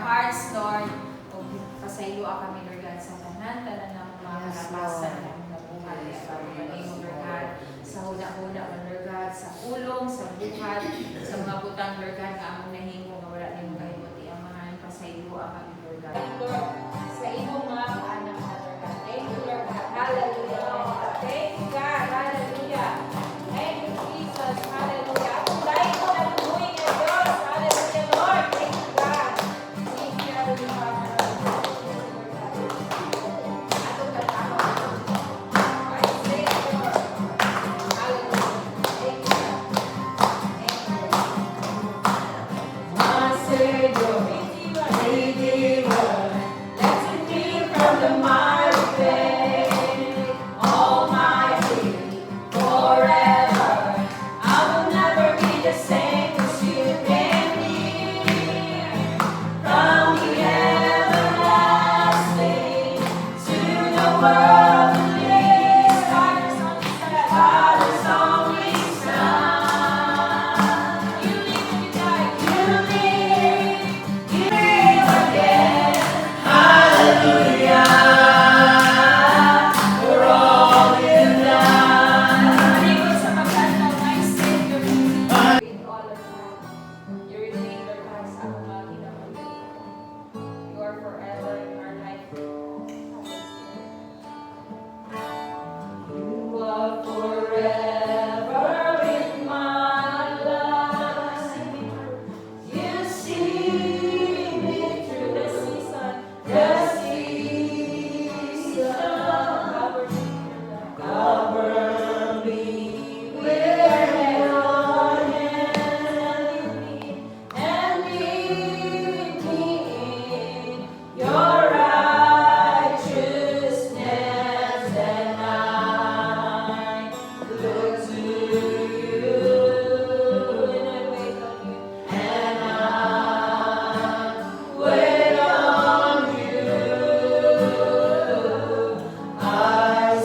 hearts, Lord. O pasaylo kami, Lord God, sa tanan ng mga karapasan ng buhay. Sa name of Lord God, sa huna-huna, Lord God, sa ulong, sa buhat, sa mga butang, Lord God, na among nahimo, nga wala nimo kahimuti ang mga pasaylo kami, Lord God. Lord, sa imong mga kaanak na, Lord God. Thank you, Lord God. Hallelujah. Thank you, God. Hallelujah. Thank you, Jesus. Hallelujah. Ako dahil ko na lumuhin ng Diyos. Hallelujah, Lord. Thank you, God. Thank you, Heavenly Father. Atong katao. Our Savior. Hallelujah. Thank you, God. Thank you. My Savior, Redeemer, let him be from the miry clay, Almighty, forever. I will never be the same, 'cause you came near. From the everlasting to the world release, Father's only Son. You live and you die, you live again. Hallelujah, for all you've done. Maligod sa pagkanaw, my Savior, with all of time. You remain, Lord God, sa among mga kinabuhi. You are forever in our life. You are forever in my life. You see me through the season. Cover me with your hand and lead me in your righteousness, and I look to you and I wait on you, and I wait on you. I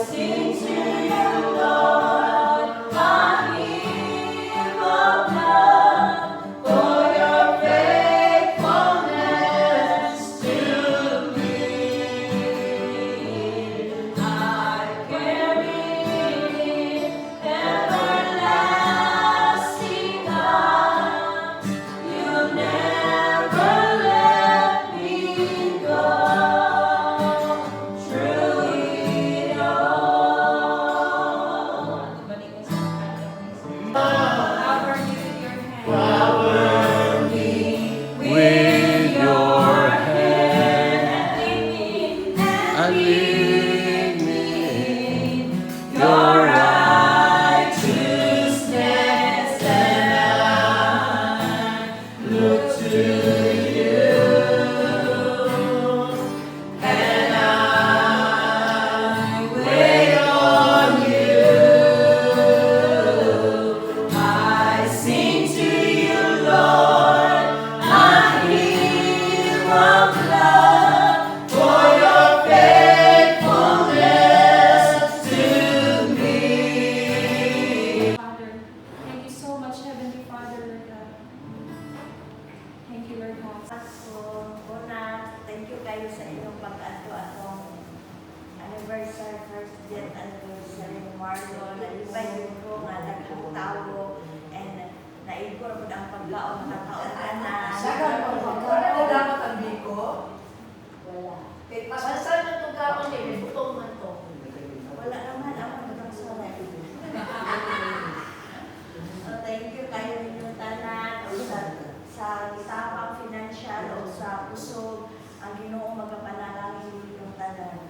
sing to you, Lord, my hymn of love, for your faithfulness to me. I carry everlasting arms. You'll never let me go. Through it all. Cover me with your hand. Cover me with your hand. And lead me in your righteousness, and I look to you, and I wait on you. I sing to you, Lord, my hymn of love, for your faithfulness to me. Father, thank you so much, Heavenly Father, Lord God. Thank you, Lord God. So, una, thank you kayo sa inyong pag-ato atong anniversary, first death anniversary ni Marlon. Na-invite yun ko nga nagkong tao and naigor mo ang pagkaon ng taon na Sagar mo, wala na dapat ang biko. wala. Pasasan na itong kaon niya, may butong man to. Wala naman ako nagkang sarap. So, thank you kayo ninyong tanan o sa itapang financial o sa pusog ang Ginoo magapanalangin ninyong tanan.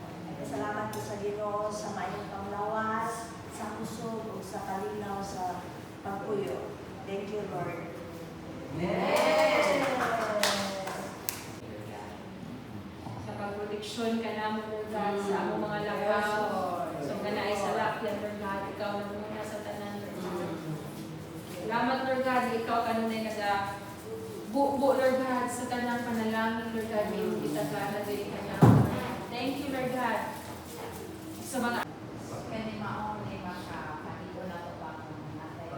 Salamat po sa Ginoo sa maayong panglawas, sa pusog o sa kalinaw sa pagpuyo. Thank you, Lord. Sa pagproteksyon ka namin, Lord God, sa among mga lakaw. So, ganay sa lakyan, Lord God, ikaw na muna sa tanan, Lord God. Salamat, Lord God, ikaw kanunay buo, Lord God, sa tanang panalangin, Lord God, yung kita ka na dili ka niya. Thank you, Lord God. Sa mga Kani maong ni makapatiko na to pa kung natay.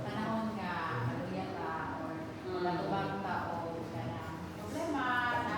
Panahon nga kaluya ta or natubag ta o kana problema na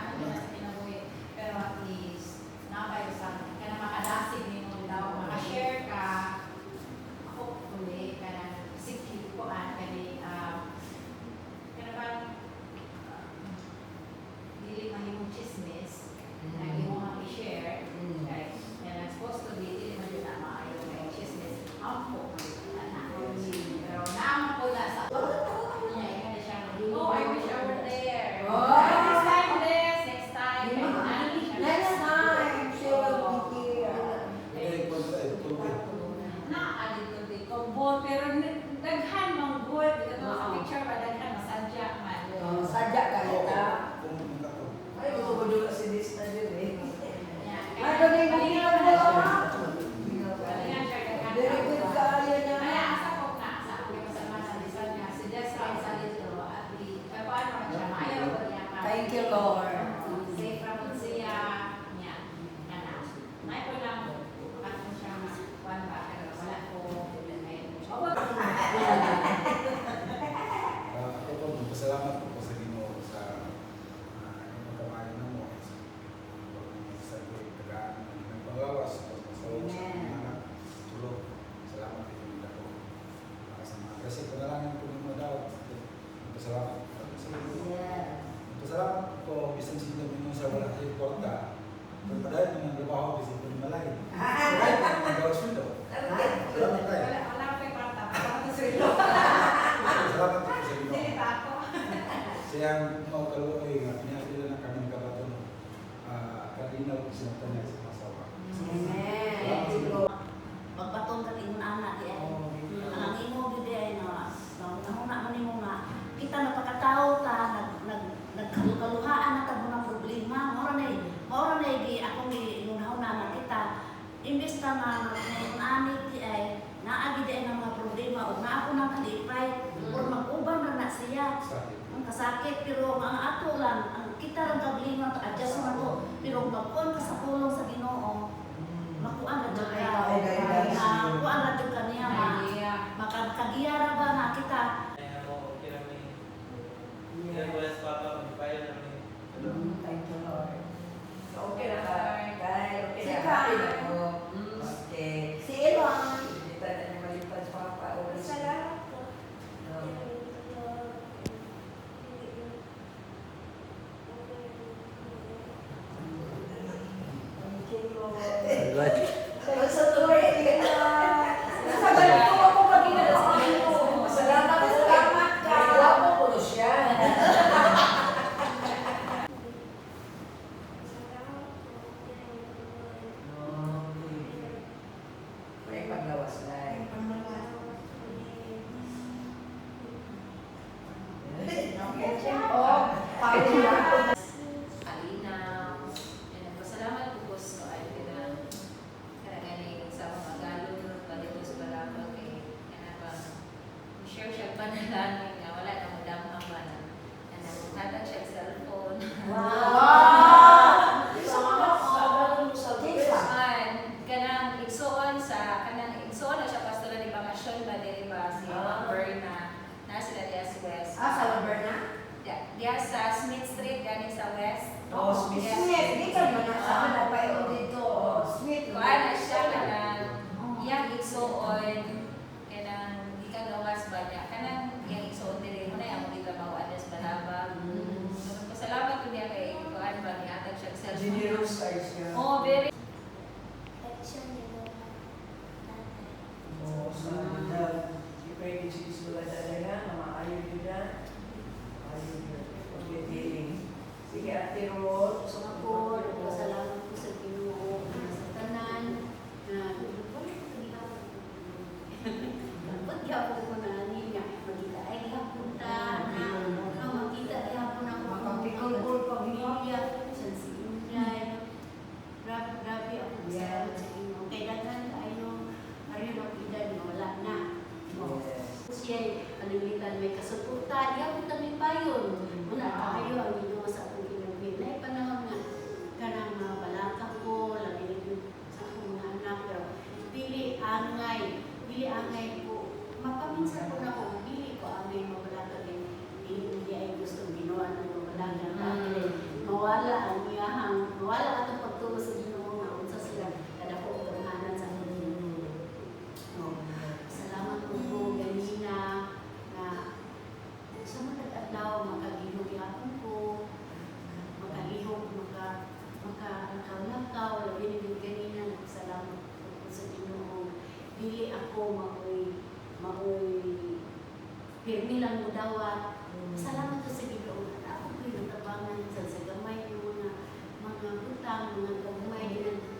sa tanan sa kasawa. Amen. Magpatong ka ingon anak di ay. Ang imo gid ay na nahuna man nimo nga kita napakatao ta nagkalukaluhaan na ta mga problema. Mao na di akong inunahuna na kita imbes ta na ani di ay naa gid ay mga problema ug naa ako nang kalipay or mag-uban na siya. Ang kasakit pero ang ato lang ang kita lang kablingon ta adjust man to pero magkon ka sa pulong sa Ginoo makuan ra jud ka makuan ra jud kaniya makagiyara ba na kita Thank you, Lord. okay ra ka dai okay Si ra Kai. okay Si Elon. kita na malipas papa o Salamat po. Thank you, Lord. Salamat po ako pag-ina sa inyo. salamat ka wala po ko siya may paglawas lai Alinaw. And nagpasalamat po po sa ay kanagaling sa mga galon palito sa balabag share siya panalangin nga wala na madamhang ba na nagtatag siya sa cellphone. Kanang igsoon na siya pastoral ni Bakasyon ba diri ba si Berna na sila diya sa West. Diya sa Smith Street gani sa West. Kuan na siya kanang iyang igsoon kanang di ka gawas ba niya kanang iyang igsoon diri mo na yang di trabaho adas balaba. Pasalamat ko niya kay kuan ba ni atag siya sa generous kayo siya Oh, very sa pwede Jesus wala talaga na maayon yun na maayon yun pag-dealing sige Ate Rod Salamat po sa Ginoo sa tanan na dapat gyapon ko na niya magita ay gyapon ta na makita gyapon ako makapikol pamilya sa Inday. Grabe ako sa Ginoo kay daghan kayo ari makita ni wala na. Siya kalimitan may kasuporta gyapon ta may payon. Wala kayo ang Ginoo sa atong kinabit. Nay panahon nga kanang mga balaka ko, labi sa akong mga anak, pero dili angay ko, mapaminsan ko na ko, dili ko angay mabalaka din, hindi ay gusto ginawa ng mabalaka, dahil mawala ang mawala atong pagtulo sa Ginoo nga unsa sila, kada ko utanganan sa Ginoo. Salamat po ganina, na sa mga adlaw makagihog yapon ko, makalihog makakaw-lakaw labi ni kanina nagsalamat ko sa Ginoo dili ako maoy pirmi lang mo dawat salamat ko sa Ginoo na ako pinatabangan sa gamay ng mga utang mga gamay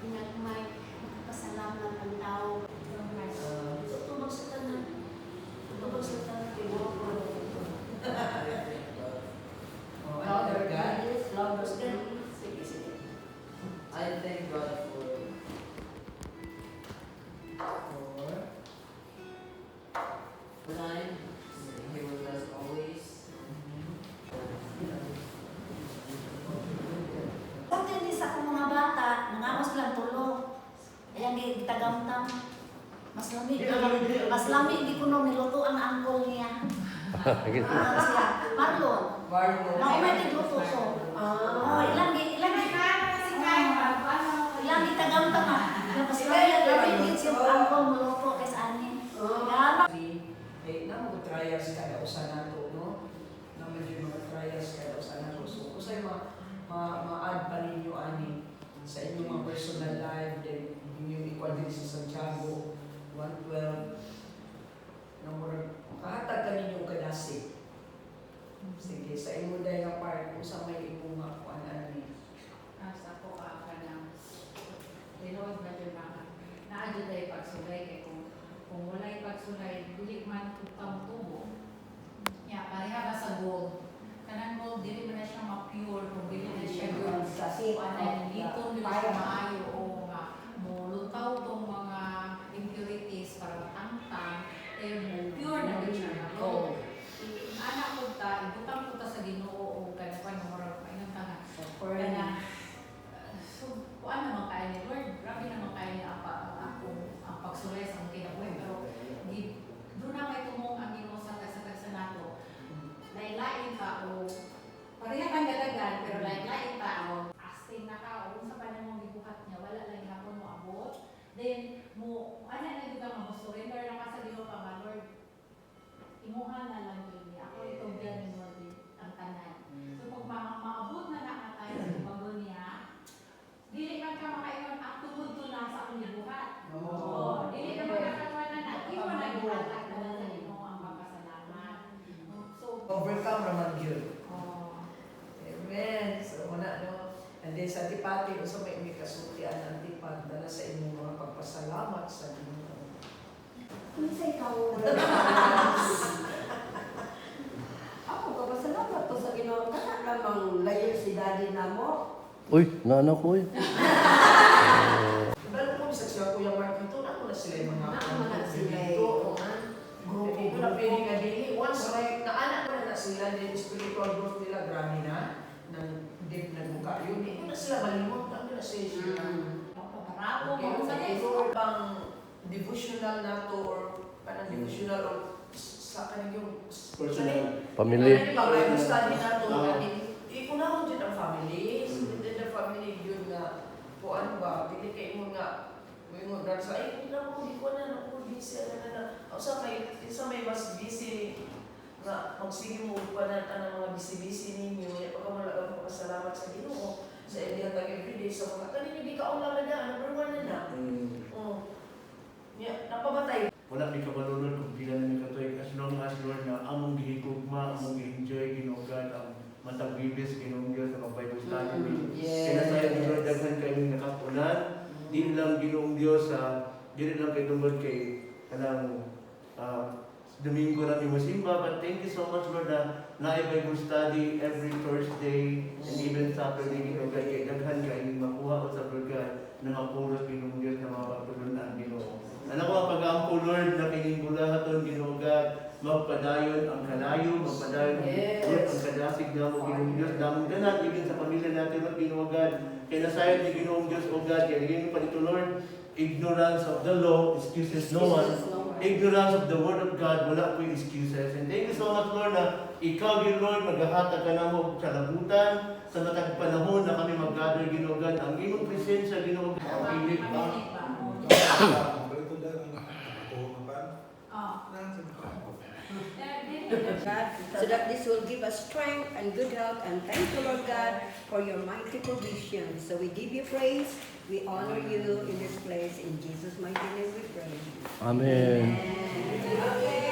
pinagmay makapasalamat ang tao tubag sa tanan Ginoo Father God Love us, God. I thank God for time. He was us always. Pag hindi sa akong mga bata, nangamos lang tulog. Ayan, gitagamtam. Mas lamig di ko nung niluto ang angkol niya. Siya, Marlon. Maumay tigluto so. Ilang gitagamtam ah. Mas lamig din siya ang angkol muluto kaysa anin. Na mga trials kada usa nato no na medyo mga trials kada usa nato so usay ma-add pa ninyo ani sa inyong mga personal life then inyong equal din sa Santiago 1:12 na murag makahatag ka ninyo kadasi sige sa imo dahil nga part kung sa may imong nga kuan ani Asa ko ka ng tinuod na dyan mga naadyo tayo pagsulay kay kung walay pagsulay, dili man tutang tubo. Ya, pareha ba sa gold? Kanang gold, dili man na siya ma-pure kung dili na siya gold. Kasi, Dito nila siya maayo o nga mulutaw tong mga impurities para matangtang, pure na din siya na gold. Anak ko ta, ibutang ko ta sa Ginoo o kanapan ng moral pa inang tanga. Kana, so, kuan naman kaya ni Lord, grabe naman kaya ni ang pagsulay sa mga kinabuhi. Pero, doon na may tumong ang Ginoo sa tagsa nato. Lain-lain ka o, pareha kang dalagan, pero lain-lain ka o, asting na ka o, sa panahon mong gibuhat niya, wala lang hapon mo abot. Then, ano na yung kang mag-surrender na ka sa Ginoo pa nga, Lord, imuha na lang yun niya. Ako itong biyan mo ang tanan. So pag maabot na nakatayo sa bago niya, dili man ka makaingon ang tungod to na sa akong gibuhat. Oo. Dili ka magkakaroon na iwan na gihatag na lang sa Ginoo ang pagpasalamat. So, overcome naman yun. oh, Amen. So, wala no. And then sa tipati, so may kasultian ng tipan, dala sa inyong mga pagpasalamat sa Ginoo. Kung sa ikaw, Ako, kapasalamat to sa Ginoo. Kana namang layo si daddy na mo. Uy, naanak ko eh. Pero kung sa siya, Kuya Mark, ito na na sila yung mga Naamo na sila eh. grupo na pwede nga din. Once like, naanak na na sila, then spiritual growth nila, grabe na, ng deep na buka. Yun, hindi na sila malimot, kami na sila. paparako Okay, mo sa okay, Ginoo. or pang devotional na to, or parang devotional, or sa kanang yung Pamilya. Pag Bible study na to, Oo. ikunahon dyan ang family. Within the family, yun nga, kung ano ba, pili kayo mo nga, mo nga sa, hindi na ako, hindi ko na, ako, busy, o sa may mas busy, nga, magsige mo pa na ang mga busy-busy ninyo, pagka malagang pasalamat sa Ginoo, sa ilihatag everyday, sa mga, kanina, hindi ka ulangan na, number one na na. Napabatay. Wala may kabalunod kung pila na may katoy. As long as Lord na among gihigugma, among gi-enjoy, ginugad, ang matag bibis, ginunggil sa mga Bible study. Kaya sa iyo, Lord, daghan kayong nakapunan. Di lang Ginoong Diyos di lang kayo tungkol kay kanang Domingo lang yung musimba. But thank you so much, Lord, na Bible study every Thursday and even Saturday, ginugad kay daghan kayong makuha o sa pagkat na mapuros Ginoong Diyos na mga pagtulunan Ginoo. Anak ko ang pag-aampo, Lord, na kinibulahaton, ginugad, magpadayon ang kalayo, magpadayon Lord, ang kadasig na mo, Ginoong Diyos, damong ganat, even sa pamilya natin, Lord, ginugad, kaya nasayad ni Ginoong Diyos, O God, kaya naging pa dito, Lord, ignorance of the law, excuses no one, ignorance of the word of God, wala po yung excuses. And thank you so much, Lord, na ikaw, dear Lord, maghahatag ka na mo sa labutan, sa matag panahon na kami mag-gather, ginugad, ang imong presensya, ginugad, ang pilit ba? God, so that this will give us strength and good health. And thank you, Lord God, for your mighty provision. So we give you praise. We honor you in this place. In Jesus' mighty name we pray. Amen. Amen.